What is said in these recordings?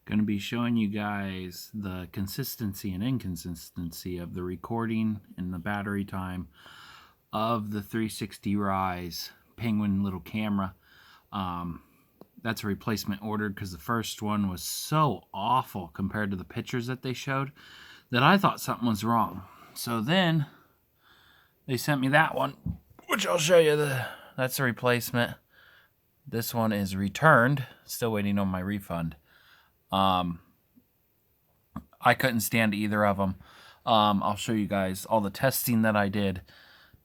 Going to be showing you guys the consistency and inconsistency of the recording and the battery time of the 360 Rise Penguin little camera. That's a replacement ordered because the first one was so awful compared to the pictures that they showed that I thought something was wrong. So then they sent me that one, which I'll show you. That's a replacement. This one is returned. Still waiting on my refund. I couldn't stand either of them. I'll show you guys all the testing that I did,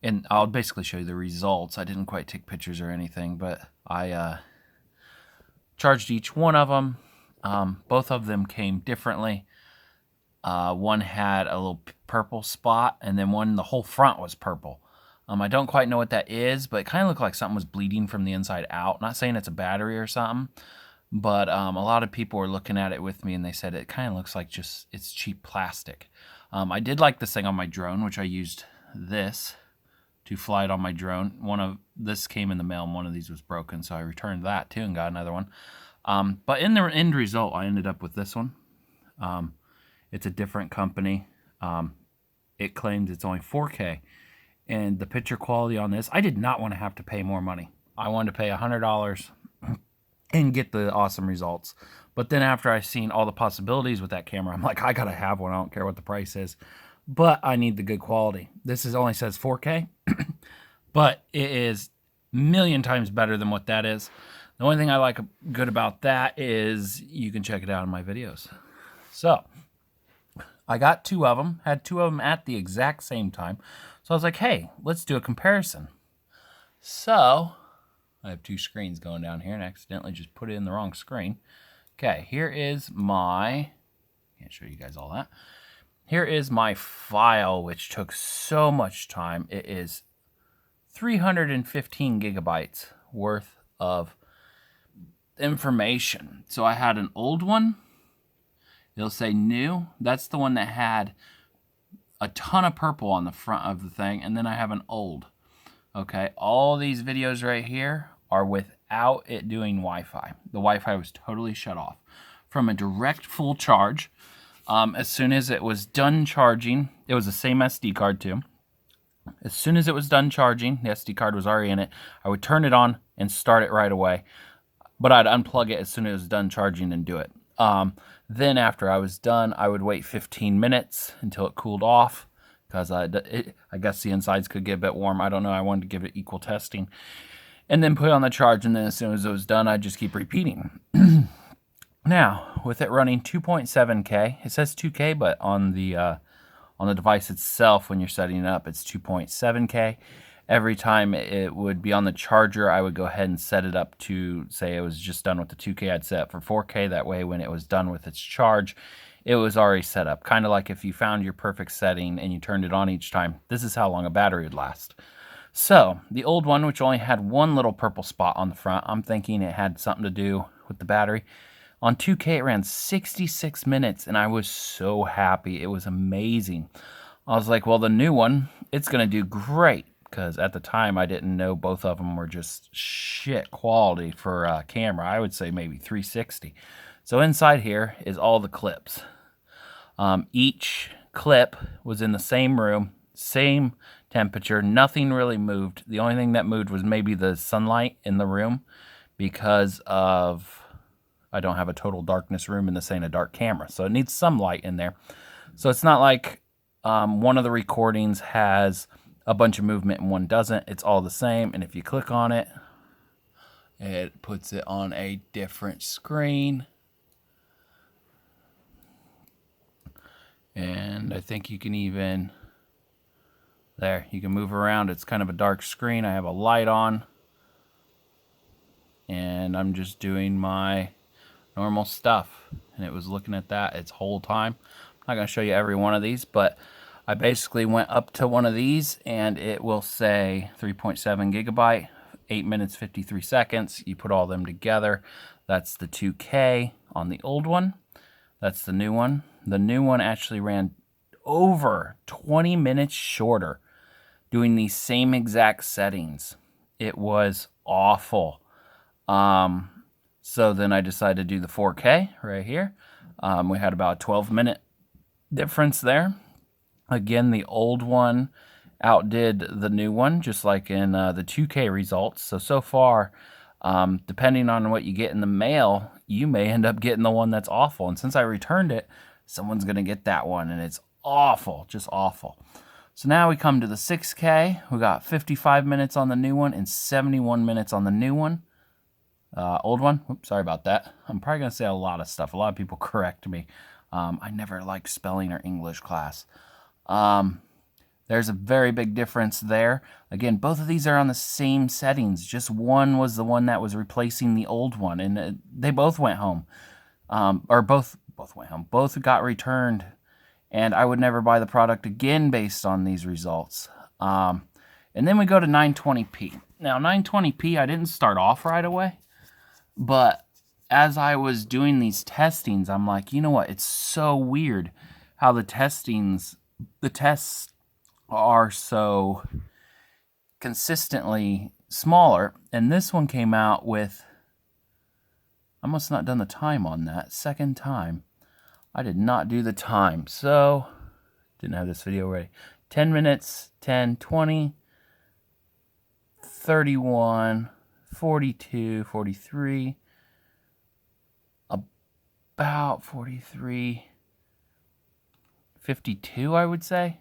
and I'll basically show you the results. I didn't quite take pictures or anything, but I charged each one of them. Both of them came differently. One had a little purple spot, and then one, the whole front was purple. I don't quite know what that is, but it kind of looked like something was bleeding from the inside out. Not saying it's a battery or something, but a lot of people were looking at it with me, and they said it kind of looks like just it's cheap plastic. I did like this thing on my drone, which I used this to fly it on my drone. This came in the mail, and one of these was broken, so I returned that too and got another one. But in the end result, I ended up with this one. It's a different company. It claims it's only 4K. And the picture quality on this, I did not want to have to pay more money. I wanted to pay $100 and get the awesome results. But then after I seen all the possibilities with that camera, I'm like, I gotta have one. I don't care what the price is, but I need the good quality. This only says 4K, but it is a million times better than what that is. The only thing I like good about that is you can check it out in my videos. So I got two of them, had two of them at the exact same time. So I was like, hey, let's do a comparison. So I have two screens going down here and I accidentally just put it in the wrong screen. Okay, here is my, can't show you guys all that. Here is my file, which took so much time. It is 315 gigabytes worth of information. So I had an old one. It'll say new. That's the one that had a ton of purple on the front of the thing, and then I have an old. Okay, all these videos right here are without it doing Wi-Fi. The Wi-Fi was totally shut off. From a direct full charge, as soon as it was done charging, it was the same SD card too. As soon as it was done charging, the SD card was already in it, I would turn it on and start it right away. But I'd unplug it as soon as it was done charging and do it. Then after I was done, I would wait 15 minutes until it cooled off because I guess the insides could get a bit warm. I don't know. I wanted to give it equal testing. And then put it on the charge, and then as soon as it was done, I'd just keep repeating. Now, with it running 2.7K, it says 2K, but on the device itself, when you're setting it up, it's 2.7K. Every time it would be on the charger, I would go ahead and set it up to, say it was just done with the 2K, I'd set it for 4K. That way, when it was done with its charge, it was already set up. Kind of like if you found your perfect setting and you turned it on each time, this is how long a battery would last. So, the old one, which only had one little purple spot on the front, I'm thinking it had something to do with the battery. On 2K, it ran 66 minutes, and I was so happy. It was amazing. I was like, well, the new one, it's going to do great. Because at the time, I didn't know both of them were just shit quality for a camera. I would say maybe 360. So inside here is all the clips. Each clip was in the same room, same temperature. Nothing really moved. The only thing that moved was maybe the sunlight in the room because of I don't have a total darkness room and this ain't a dark camera. So it needs some light in there. So it's not like one of the recordings has a bunch of movement and one doesn't. It's all the same, and if you click on it, it puts it on a different screen. And I think you can even, there, you can move around. It's kind of a dark screen. I have a light on, and I'm just doing my normal stuff, and it was looking at that its whole time. I'm not going to show you every one of these, but I basically went up to one of these and it will say 3.7 gigabyte, 8 minutes, 53 seconds. You put all them together. That's the 2K on the old one. That's the new one. The new one actually ran over 20 minutes shorter doing these same exact settings. It was awful. So then I decided to do the 4K right here. We had about a 12-minute difference there. Again, the old one outdid the new one, just like in the 2K results. So far, depending on what you get in the mail, you may end up getting the one that's awful. And since I returned it, someone's going to get that one, and it's awful, just awful. So now we come to the 6K. We got 55 minutes on the new one and 71 minutes on the new one. Old one. Oops, sorry about that. I'm probably going to say a lot of stuff. A lot of people correct me. I never liked spelling or English class. There's a very big difference there. Again, both of these are on the same settings. Just one was the one that was replacing the old one, and they both went home. Both went home. Both got returned, and I would never buy the product again based on these results. And then we go to 920p. Now, 920p, I didn't start off right away, but as I was doing these testings, I'm like, you know what? It's so weird how the tests are so consistently smaller. And this one came out with, I must not done the time on that. Second time. I did not do the time. So, didn't have this video ready. 10 minutes, 10, 20, 31, 42, 43, about 43, 52, I would say.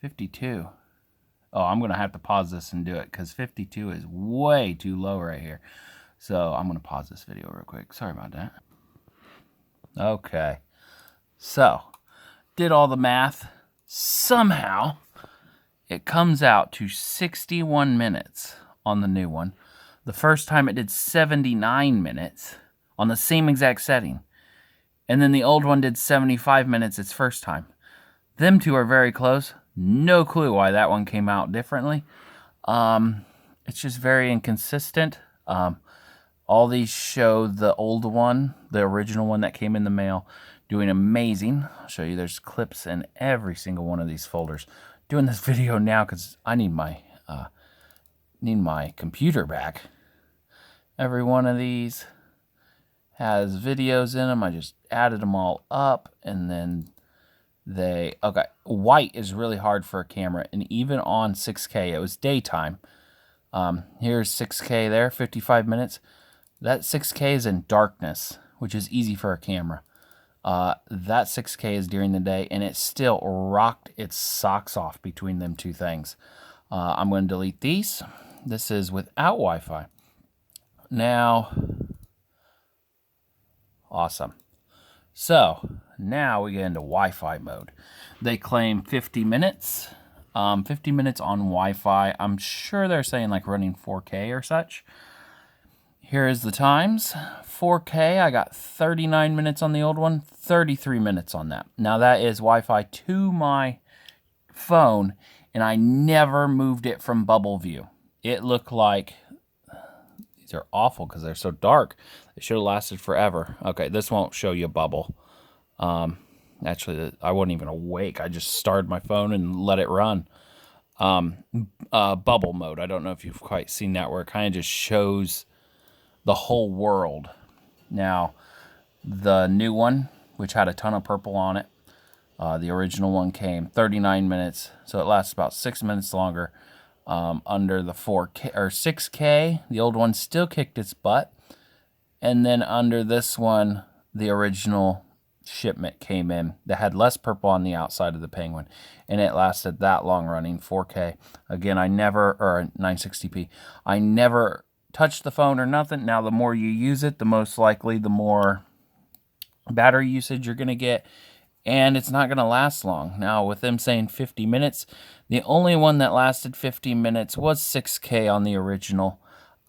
52. Oh, I'm going to have to pause this and do it because 52 is way too low right here. So I'm going to pause this video real quick. Sorry about that. Okay. So, did all the math. Somehow, it comes out to 61 minutes on the new one. The first time it did 79 minutes on the same exact setting. And then the old one did 75 minutes its first time. Them two are very close. No clue why that one came out differently. It's just very inconsistent. All these show the old one, the original one that came in the mail, doing amazing. I'll show you there's clips in every single one of these folders. Doing this video now because I need my computer back. Every one of these has videos in them. I just added them all up, and then okay, white is really hard for a camera, and even on 6K, it was daytime. Here's 6K there, 55 minutes. That 6K is in darkness, which is easy for a camera. That 6K is during the day, and it still rocked its socks off between them two things. I'm going to delete these. This is without Wi-Fi. Now, awesome. So, now we get into Wi-Fi mode. They claim 50 minutes. 50 minutes on Wi-Fi. I'm sure they're saying like running 4K or such. Here is the times. 4K, I got 39 minutes on the old one, 33 minutes on that. Now that is Wi-Fi to my phone, and I never moved it from bubble view. It looked like, these are awful because they're so dark. They should have lasted forever. Okay, this won't show you a bubble. Actually, I wasn't even awake. I just started my phone and let it run. Bubble mode. I don't know if you've quite seen that where it kind of just shows the whole world. Now, the new one, which had a ton of purple on it, the original one came 39 minutes, so it lasts about 6 minutes longer. Under the 4K or 6K, the old one still kicked its butt. And then under this one, the original shipment came in that had less purple on the outside of the Penguin, and it lasted that long running 4K. Again, or 960p. I never touched the phone or nothing. Now, the more you use it, the most likely the more battery usage you're going to get, and it's not going to last long. Now, with them saying 50 minutes, the only one that lasted 50 minutes was 6K on the original.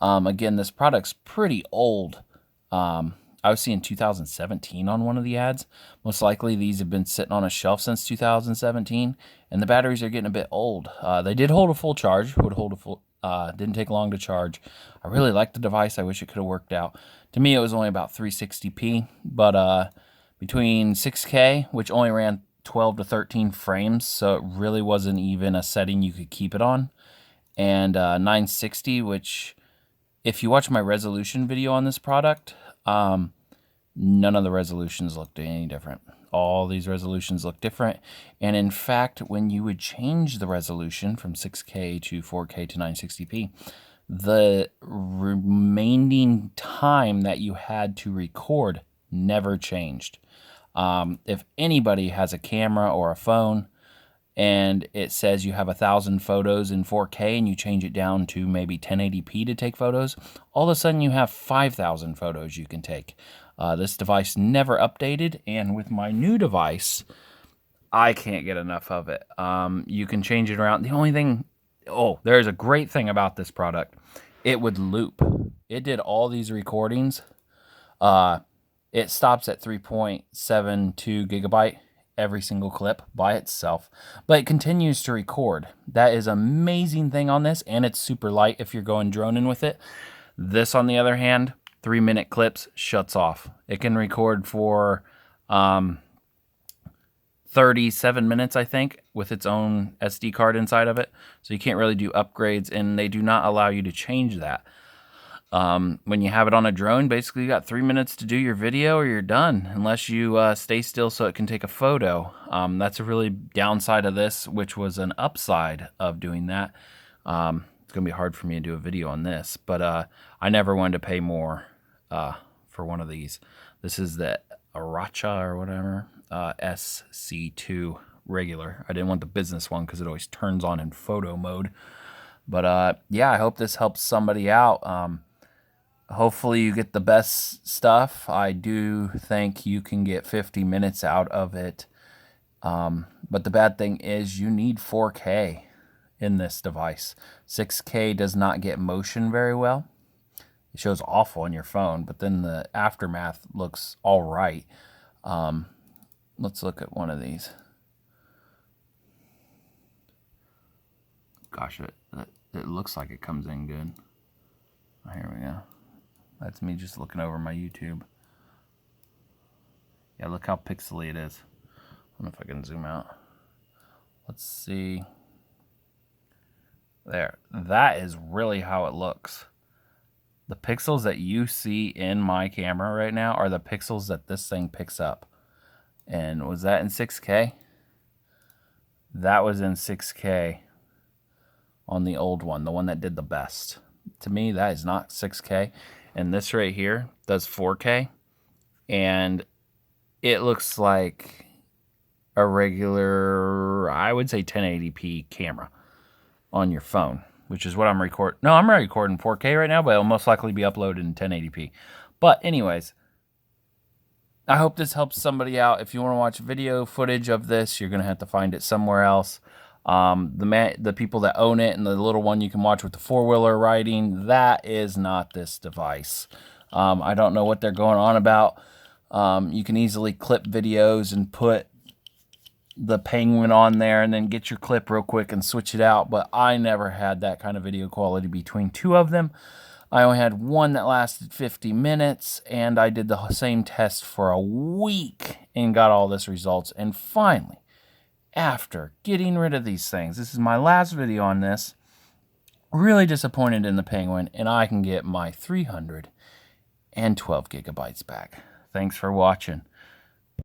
Again, this product's pretty old. I was seeing 2017 on one of the ads. Most likely these have been sitting on a shelf since 2017, and the batteries are getting a bit old. They did hold a full charge, didn't take long to charge. I really liked the device. I wish it could have worked out. To me, it was only about 360p, but between 6K, which only ran 12 to 13 frames, so it really wasn't even a setting you could keep it on, and 960, which, if you watch my resolution video on this product, none of the resolutions looked any different. All these resolutions look different. And in fact, when you would change the resolution from 6K to 4K to 960p, the remaining time that you had to record never changed. If anybody has a camera or a phone and it says you have 1,000 photos in 4K and you change it down to maybe 1080p to take photos, all of a sudden you have 5,000 photos you can take. This device never updated, and with my new device, I can't get enough of it. You can change it around. The only thing, there's a great thing about this product. It would loop. It did all these recordings. It stops at 3.72 gigabyte every single clip by itself, but it continues to record. That is an amazing thing on this, and it's super light if you're going droning with it. This, on the other hand, 3-minute clips, shuts off. It can record for 37 minutes, I think, with its own SD card inside of it. So you can't really do upgrades, and they do not allow you to change that. When you have it on a drone, basically you got 3 minutes to do your video or you're done, unless you stay still so it can take a photo. That's a really downside of this, which was an upside of doing that. It's going to be hard for me to do a video on this, but I never wanted to pay more for one of these. This is the Aracha or whatever, SC2 regular. I didn't want the business one because it always turns on in photo mode. But yeah, I hope this helps somebody out. Hopefully you get the best stuff. I do think you can get 50 minutes out of it. But the bad thing is you need 4K in this device. 6K does not get motion very well. It shows awful on your phone, but then the aftermath looks all right. Let's look at one of these. Gosh, it looks like it comes in good. Here we go. That's me just looking over my YouTube. Yeah, look how pixely it is. I don't know if I can zoom out. Let's see. There. That is really how it looks. The pixels that you see in my camera right now are the pixels that this thing picks up. And was that in 6K? That was in 6K on the old one, the one that did the best. To me, that is not 6K. And this right here does 4K. And it looks like a regular, I would say 1080p camera on your phone, which is what I'm recording. No, I'm recording 4K right now, but it'll most likely be uploaded in 1080p. But anyways, I hope this helps somebody out. If you want to watch video footage of this, you're going to have to find it somewhere else. The people that own it and the little one you can watch with the four-wheeler riding, that is not this device. I don't know what they're going on about. You can easily clip videos and put the Penguin on there and then get your clip real quick and switch it out, but I never had that kind of video quality between two of them. I only had one that lasted 50 minutes, and I did the same test for a week and got all this results. And finally, after getting rid of these things, this is my last video on this, really disappointed in the Penguin, and I can get my 312 gigabytes back. Thanks for watching.